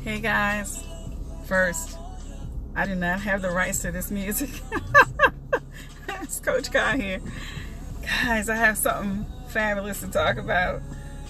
Hey guys, first, I do not have the rights to this music. It's Coach Kai here. Guys, I have something fabulous to talk about.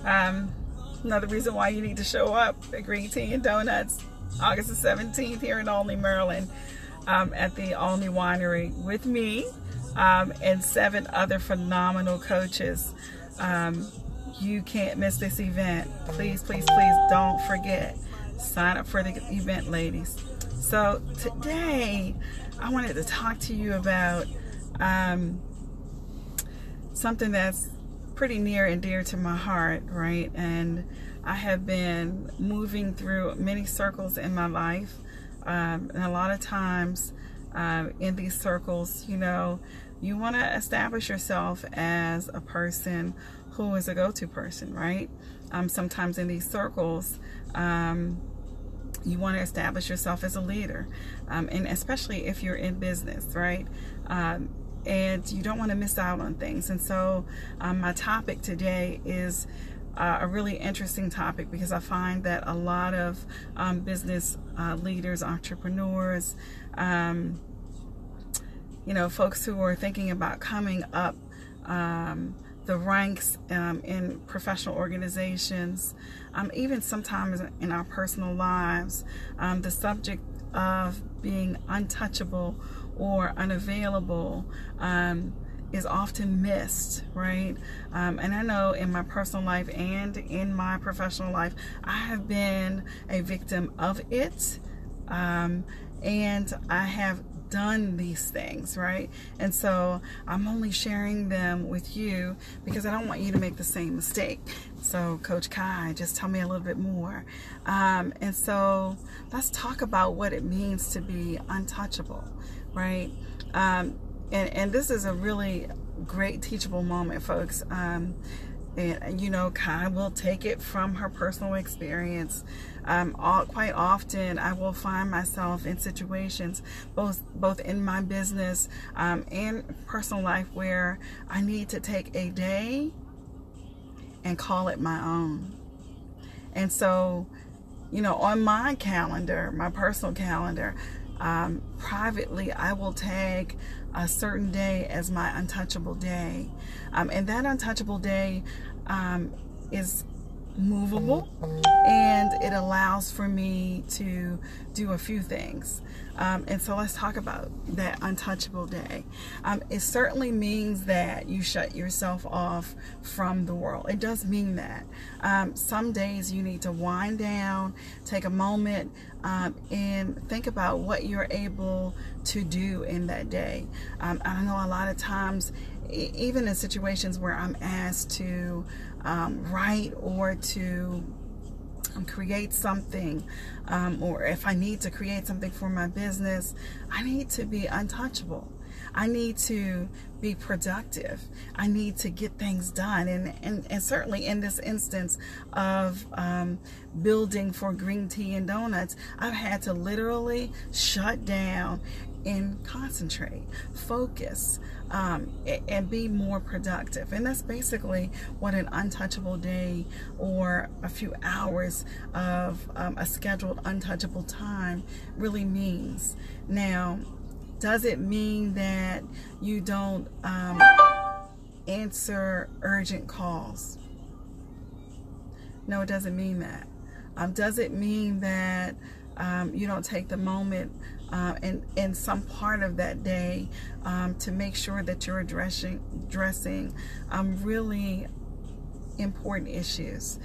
Another reason why you need to show up at Green Tea and Donuts, August the 17th here in Olney, Maryland, at the Olney Winery with me and 7 other phenomenal coaches. You can't miss this event. Please, please, please don't forget. Sign up for the event, ladies. So today I wanted to talk to you about something that's pretty near and dear to my heart, right? And I have been moving through many circles in my life, and a lot of times in these circles, you know, you want to establish yourself as a person who is a go-to person, right? Sometimes in these circles, you want to establish yourself as a leader, and especially if you're in business, right? And you don't want to miss out on things. And so my topic today is a really interesting topic, because I find that a lot of business leaders, entrepreneurs, you know, folks who are thinking about coming up the ranks in professional organizations, even sometimes in our personal lives, the subject of being untouchable or unavailable is often missed, right? And I know in my personal life and in my professional life, I have been a victim of it, and I have done these things, right? And so I'm only sharing them with you because I don't want you to make the same mistake. So Coach Kai, just tell me a little bit more. And so let's talk about what it means to be untouchable, right? And this is a really great teachable moment, folks. And you know, Kai will take it from her personal experience. Quite often I will find myself in situations, both in my business and personal life, where I need to take a day and call it my own. And so, you know, on my calendar, my personal calendar, privately, I will tag a certain day as my untouchable day. And that untouchable day is movable, and it allows for me to do a few things. And so let's talk about that untouchable day. It certainly means that you shut yourself off from the world. It does mean that. Some days you need to wind down, take a moment, and think about what you're able to do in that day. I know a lot of times, even in situations where I'm asked to write or to create something, or if I need to create something for my business, I need to be untouchable. I need to be productive. I need to get things done. And certainly in this instance of building for Green Tea and Donuts, I've had to literally shut down and concentrate, focus, and be more productive. And that's basically what an untouchable day or a few hours of a scheduled untouchable time really means. Now, does it mean that you don't answer urgent calls? No, it doesn't mean that. Does it mean that you don't take the moment in some part of that day to make sure that you're addressing really important issues?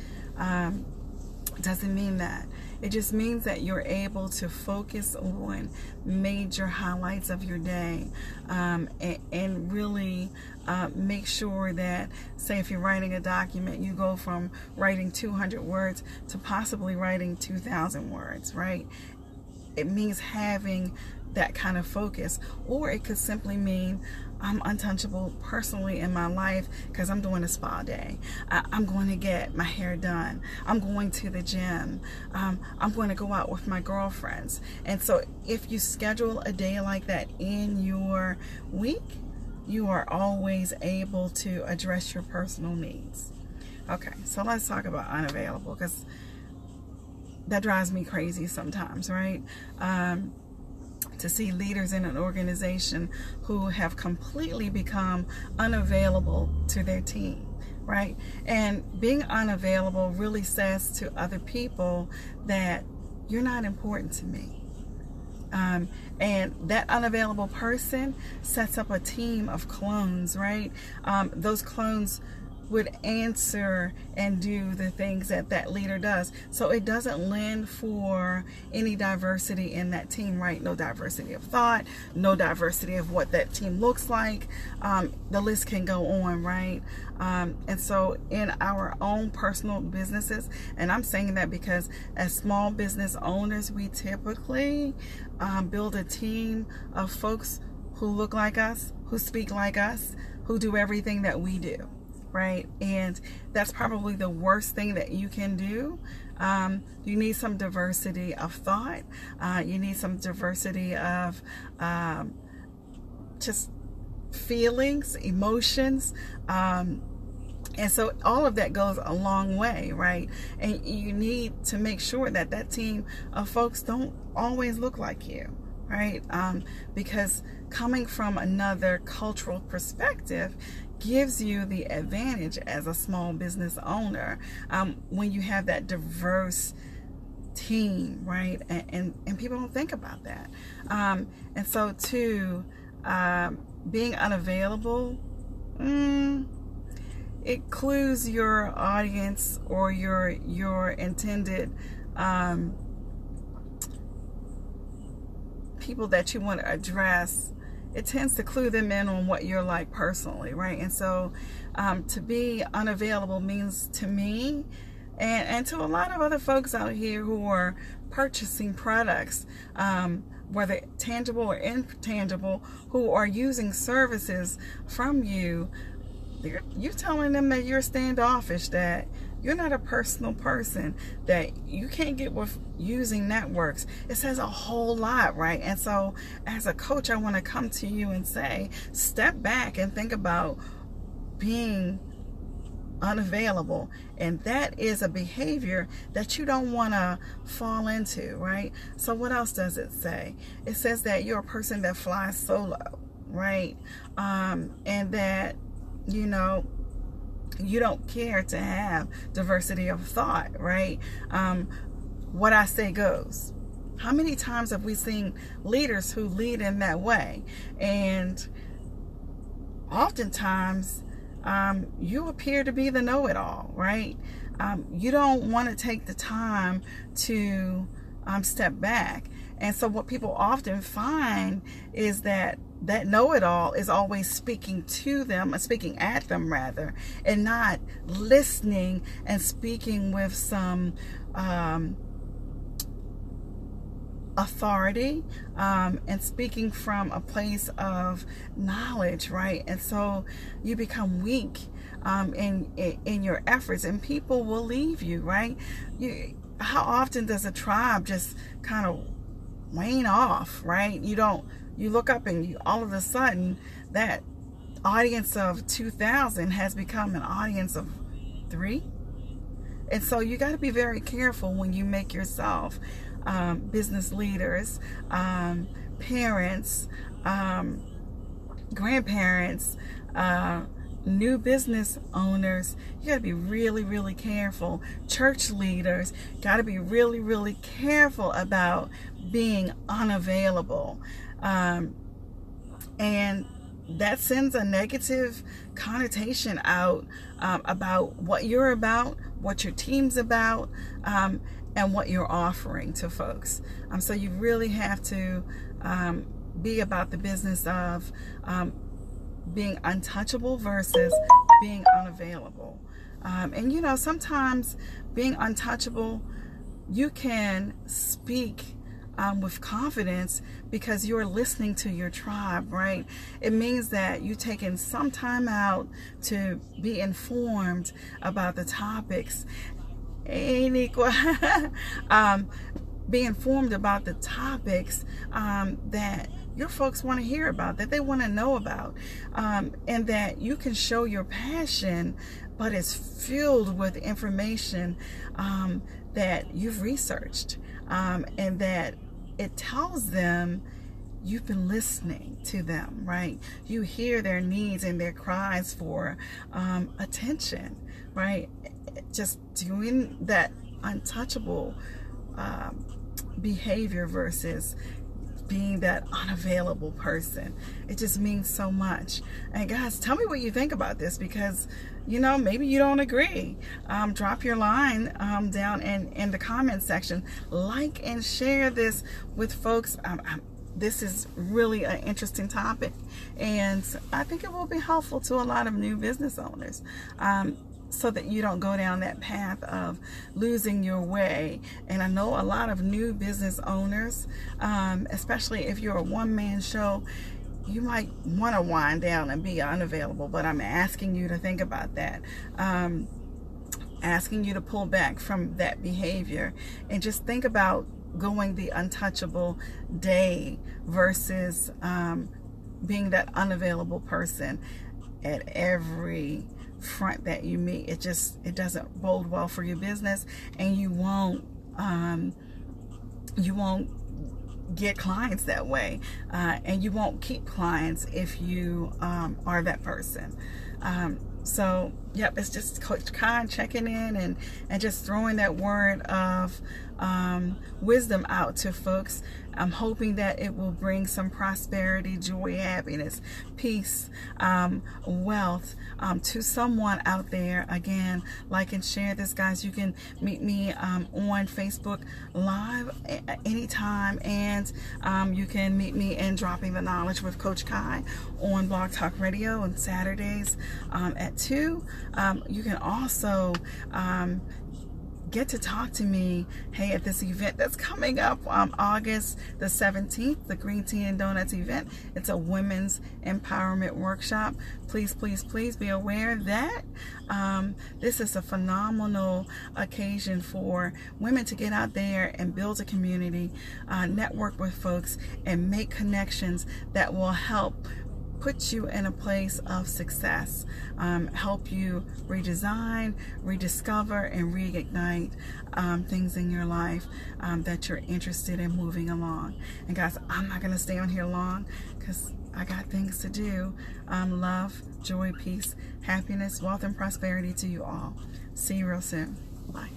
Doesn't mean that. It just means that you're able to focus on major highlights of your day, and really make sure that, say if you're writing a document, you go from writing 200 words to possibly writing 2,000 words, right? It means having that kind of focus. Or it could simply mean I'm untouchable personally in my life because I'm doing a spa day. I'm going to get my hair done. I'm going to the gym. I'm going to go out with my girlfriends. And so if you schedule a day like that in your week, you are always able to address your personal needs. Okay, so let's talk about unavailable, because that drives me crazy sometimes, right? To see leaders in an organization who have completely become unavailable to their team, right? And being unavailable really says to other people that you're not important to me. And that unavailable person sets up a team of clones, right? Those clones would answer and do the things that that leader does. So it doesn't lend for any diversity in that team, right? No diversity of thought, no diversity of what that team looks like. The list can go on, right? And so in our own personal businesses, and I'm saying that because as small business owners, we typically build a team of folks who look like us, who speak like us, who do everything that we do. Right? And that's probably the worst thing that you can do. You need some diversity of thought. You need some diversity of just feelings, emotions. And so all of that goes a long way, right? And you need to make sure that that team of folks don't always look like you, right? Because coming from another cultural perspective gives you the advantage as a small business owner when you have that diverse team, right? And people don't think about that. And so too, being unavailable, it clues your audience or your intended people that you want to address. It tends to clue them in on what you're like personally, right? And so to be unavailable means to me and to a lot of other folks out here who are purchasing products, whether tangible or intangible, who are using services from you, you're telling them that you're standoffish, that you're not a personal person, that you can't get with using networks. It says a whole lot, right? And so as a coach, I want to come to you and say, step back and think about being unavailable. And that is a behavior that you don't want to fall into, right? So what else does it say? It says that you're a person that flies solo, right? And that, you know, you don't care to have diversity of thought, right? What I say goes. How many times have we seen leaders who lead in that way? And oftentimes, you appear to be the know-it-all, right? You don't want to take the time to step back. And so what people often find is that know-it-all is always speaking to them, speaking at them rather, and not listening and speaking with some authority and speaking from a place of knowledge, right? And so you become weak in your efforts, and people will leave you, right? How often does a tribe just kind of wane off, right? You look up and all of a sudden that audience of 2,000 has become an audience of 3. And so you got to be very careful when you make yourself business leaders, parents, grandparents, new business owners. You got to be really, really careful. Church leaders got to be really, really careful about being unavailable. And that sends a negative connotation out about what you're about, what your team's about, and what you're offering to folks. So you really have to be about the business of being untouchable versus being unavailable. And you know, sometimes being untouchable, you can speak with confidence because you're listening to your tribe, right? It means that you're taking some time out to be informed about the topics. Be informed about the topics that your folks want to hear about, that they want to know about, and that you can show your passion, but it's filled with information that you've researched, and that it tells them you've been listening to them, right? You hear their needs and their cries for attention, right? Just doing that untouchable behavior versus being that unavailable person. It just means so much. And guys, tell me what you think about this, because maybe you don't agree. Drop your line down in the comment section. Like and share this with folks. This is really an interesting topic, and I think it will be helpful to a lot of new business owners, so that you don't go down that path of losing your way. And I know a lot of new business owners, especially if you're a one-man show, you might want to wind down and be unavailable, but I'm asking you to think about that. Asking you to pull back from that behavior and just think about going the untouchable day versus being that unavailable person at every front that you meet. It doesn't bode well for your business, and you won't get clients that way, and you won't keep clients if you are that person. So yep, it's just Coach Kai checking in and just throwing that word of wisdom out to folks. I'm hoping that it will bring some prosperity, joy, happiness, peace, wealth to someone out there. Again, like and share this, guys. You can meet me on Facebook Live anytime, and you can meet me in Dropping the Knowledge with Coach Kai on Blog Talk Radio on Saturdays at 2. You can also get to talk to me, hey, at this event that's coming up August the 17th, the Green Tea and Donuts event. It's a women's empowerment workshop. Please, please, please be aware that this is a phenomenal occasion for women to get out there and build a community, network with folks, and make connections that will help put you in a place of success, help you redesign, rediscover, and reignite things in your life that you're interested in moving along. And guys, I'm not going to stay on here long because I got things to do. Love, joy, peace, happiness, wealth, and prosperity to you all. See you real soon. Bye.